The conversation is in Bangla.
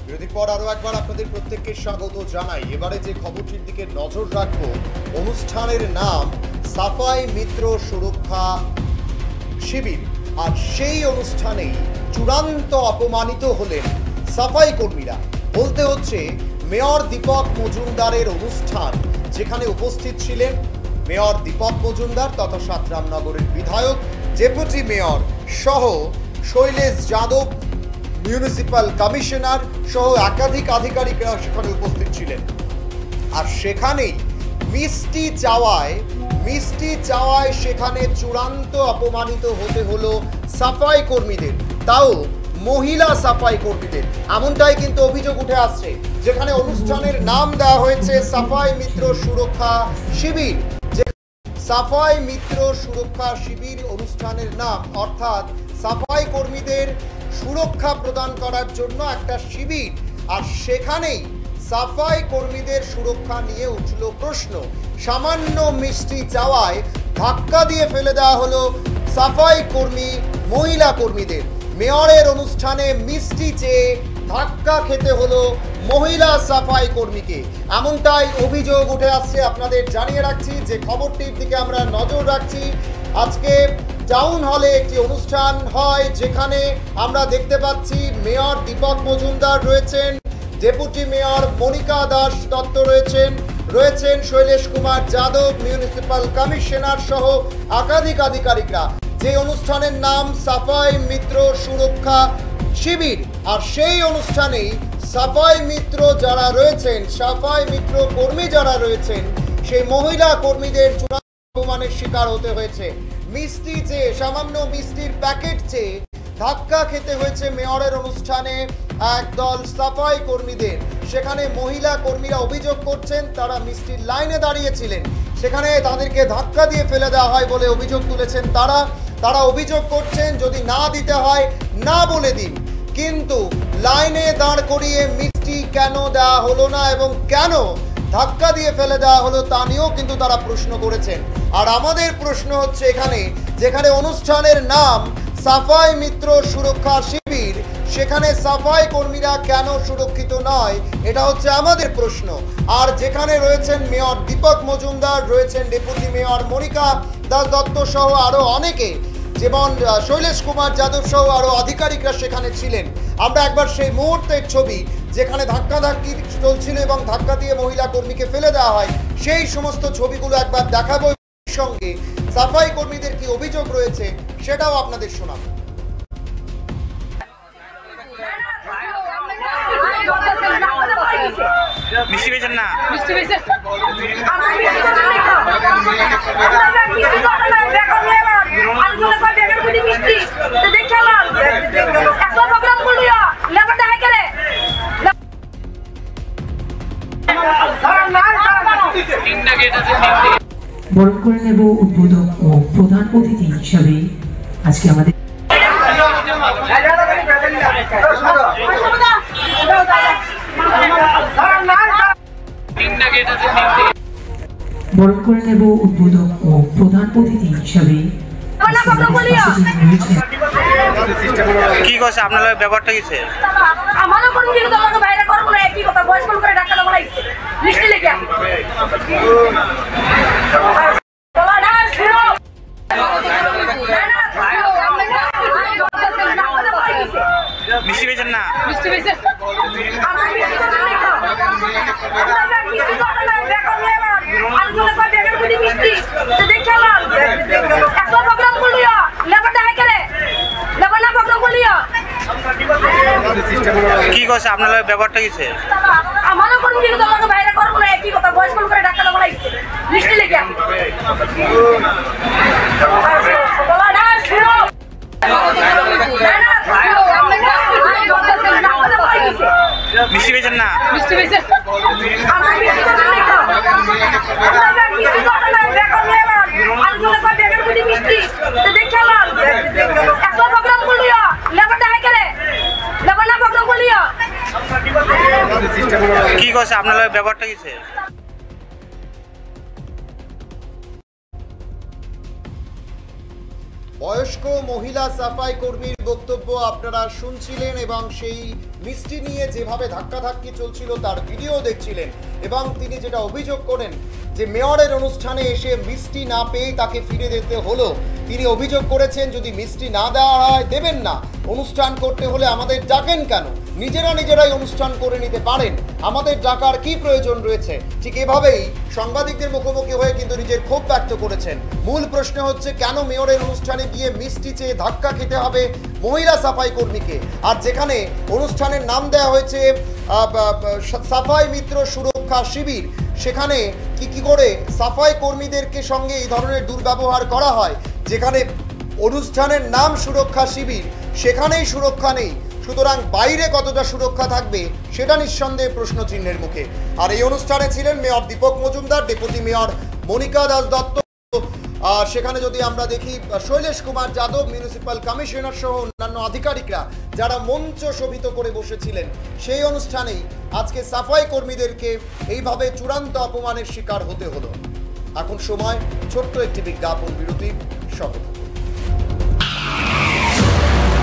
বিরতির পর আরো একবার আপনাদের প্রত্যেককে স্বাগত জানাই। এবারে যে খবরটির দিকে নজর রাখবো, অনুষ্ঠানের নাম সাফাই মিত্র সুরক্ষা শিবির। আর সেই অনুষ্ঠানেই চূড়ান্ত অপমানিত হলেন সাফাই কর্মীরা। বলতে হচ্ছে মেয়র দীপক মজুমদারের অনুষ্ঠান, যেখানে উপস্থিত ছিলেন মেয়র দীপক মজুমদার তথা সাতরামনগরের বিধায়ক, ডেপুটি মেয়র সহ শৈলেশ যাদব, মিউনিসিপ্যাল কমিশনার সহ একাধিক আধিকারিকরা সেখানে উপস্থিত ছিলেন। আর সেখানেই মিষ্টি চাওয়ায় সেখানে চূড়ান্ত অপমানিত হতে হলো সাফাই কর্মীদের, তাও মহিলা সাফাই কর্মীদের। এমনটাই কিন্তু অভিযোগ উঠে আসছে, যেখানে অনুষ্ঠানের নাম দেওয়া হয়েছে সাফাই মিত্র সুরক্ষা শিবির। সাফাই মিত্র সুরক্ষা শিবির অনুষ্ঠানের নাম, অর্থাৎ সাফাই কর্মীদের সুরক্ষা প্রদান করার জন্য একটা শিবির। আর সেখানেই সাফাই কর্মীদের সুরক্ষা নিয়ে উঠল প্রশ্ন। সামান্য মিষ্টি চাওয়ায় ধাক্কা দিয়ে ফেলে দেওয়া হলো সাফাই কর্মী মহিলা কর্মীদের। মেয়রের অনুষ্ঠানে মিষ্টি চেয়ে ধাক্কা খেতে হলো মহিলা সাফাই কর্মীকে, এমনটাই অভিযোগ উঠে আসছে। আপনাদের জানিয়ে রাখছি যে খবরটির দিকে আমরা নজর রাখছি। আজকে টাউন হলে একটি অনুষ্ঠান হয়, যেখানে আমরা দেখতে পাচ্ছি মেয়র দীপক মজুমদার রয়েছেন, ডেপুটি মেয়র মনিকা দাস দত্ত রয়েছেন শৈলেশ কুমার যাদব, মিউনিসিপ্যাল কমিশনার সহ একাধিক আধিকারিকরা। যে অনুষ্ঠানের নাম সাফাই মিত্র সুরক্ষা শিবির। আর সেই অনুষ্ঠানেই সাফাই মিত্র যারা রয়েছেন, সাফাই মিত্র কর্মী যারা রয়েছেন, সেই মহিলা কর্মীদের চূড়ান্ত অপমানের শিকার হতে হয়েছে। মিষ্টি চেয়ে, সামান্য মিষ্টির প্যাকেট চেয়ে ধাক্কা খেতে হয়েছে মেয়রের অনুষ্ঠানে একদল সাফাই কর্মীদের। সেখানে মহিলা কর্মীরা অভিযোগ করছেন তারা মিষ্টির লাইনে দাঁড়িয়েছিলেন, সেখানে তাদেরকে ধাক্কা দিয়ে ফেলে দেওয়া হয় বলে অভিযোগ তুলেছেন তারা অভিযোগ করছেন যদি না দিতে হয় না বলে দিন, কিন্তু লাইনে দাঁড় করিয়ে মিষ্টি কেন দেওয়া হলো না এবং কেন ধাক্কা দিয়ে ফেলে দেওয়া হলো তা নিয়েও কিন্তু তারা প্রশ্ন করেছেন। আর আমাদের প্রশ্ন হচ্ছে এখানে, যেখানে অনুষ্ঠানের নাম সাফাই মিত্র সুরক্ষা শিবির, সেখানে সাফাই কর্মীরা কেন সুরক্ষিত নয়, এটা হচ্ছে আমাদের প্রশ্ন। আর যেখানে রয়েছেন মেয়র দীপক মজুমদার, রয়েছেন ডেপুটি মেয়র মনিকা দাস দত্ত সহ আরো অনেকে, যেমন শৈলেশ কুমার যাদব সহ আরো আধিকারিকরা সেখানে ছিলেন। আমরা একবার সেই মুহূর্তের ছবি, যেখানে ধাক্কাধাক্কি চলছিল এবং ধাক্কা দিয়ে মহিলা কর্মীকে ফেলে দেওয়া হয়, সেই সমস্ত ছবিগুলো একবার দেখাবো। সঙ্গে সাফাই কর্মীদের কি অভিযোগ রয়েছে সেটাও আপনাদের শোনাবো। মিষ্টি পেয়েছেন না? মিষ্টি পেয়েছেন? বরণ করে নেব উদ্বোধক ও প্রধান অতিথি হিসাবে আজকে আমাদের বরণ করে নেব উদ্বোধক ও প্রধান অতিথি হিসাবে। কি করছে আপনার ব্যাপারটা কিছে? আমারও কোন দিকে তোমাকে বাইরে করব না, একই কথা বয়স কল করে ঢাকা লাগা লাগছে মিষ্টি লেগে বাবা না শুনো মিষ্টি পেয়েছেন না? মিষ্টি পেয়েছেন? আমার মিষ্টি তো নাই খাও আমরা মিষ্টি তো না দেখো নেবা আর বলে কই বেগার গুলি মিষ্টি তো দেখালাম একটা প্রোগ্রাম করলিও লেবাটা হাই করে লেবানা প্রোগ্রাম করলিও। কি করছে আপনার ব্যাপারটা কিছে? আমারও কোন দিকে তোমাকে বাইরে করব না, একই কথা বয়স কল করে ঢাকা লাগা লাগছে মিষ্টি লেগে বাবা না শুনো মিষ্টি পেয়েছেন না? মিষ্টি পেয়েছেন? আমার মিষ্টি তো নাই খাও আমরা মিষ্টি তো না দেখো নেবা আর বলে কই বেগার গুলি মিষ্টি তো দেখালাম একটা প্রোগ্রাম করলিও লেবাটা হাই করে লেবানা প্রোগ্রাম করলিও। কি করছে আপনার ব্যাপারটা কিছে? বয়স্ক মহিলা সাফাই কর্মীর বক্তব্য আপনারা শুনছিলেন এবং সেই মিষ্টি নিয়ে যেভাবে ধাক্কাধাক্কি চলছিল তার ভিডিও দেখছিলেন এবং তিনি যেটা অভিযোগ করেন যে মেয়রের অনুষ্ঠানে এসে মিষ্টি না পেয়ে তাকে ফিরে যেতে হলো। তিনি অভিযোগ করেছেন যদি মিষ্টি না দেওয়া হয় দেবেন না, অনুষ্ঠান করতে হলে আমাদের ডাকেন কেন, নিজেরাই অনুষ্ঠান করে নিতে পারেন, আমাদের ডাকার কি প্রয়োজন রয়েছে। ঠিক এভাবেই সাংবাদিকদের মুখোমুখি হয়ে কিন্তু নিজের ক্ষোভ ব্যক্ত করেছেন। মূল প্রশ্ন হচ্ছে কেন মেয়রের অনুষ্ঠানে গিয়ে মিষ্টি চেয়ে ধাক্কা খেতে হবে মহিলা সাফাই কর্মীকে, আর যেখানে অনুষ্ঠানের নাম দেওয়া হয়েছে সাফাই মিত্র সুরক্ষা শিবির, সেখানে কি করে সাফাই কর্মীদেরকে সঙ্গে এই ধরনের দুর্ব্যবহার করা হয়। যেখানে অনুষ্ঠানের নাম সুরক্ষা শিবির সেখানেই সুরক্ষা নেই, সুতরাং বাইরে কতটা সুরক্ষা থাকবে সেটা নিঃসন্দেহে প্রশ্ন চিহ্নের মুখে। আর এই অনুষ্ঠানে ছিলেন mayor Dipak Majumdar, deputy mayor Monika Das Dutta, সেখানে যদি আমরা দেখি শৈলেশ কুমার যাদব, মিউনিসিপ্যাল কমিশনার সহ অন্যান্য আধিকারিকরা যারা মঞ্চ শোভিত করে বসেছিলেন। সেই অনুষ্ঠানেই আজকে সাফাই কর্মীদেরকে এইভাবে চূড়ান্ত অপমানের শিকার হতে হলো। এখন সময় ছোট্ট একটি বিজ্ঞাপন বিরতির। সঙ্গে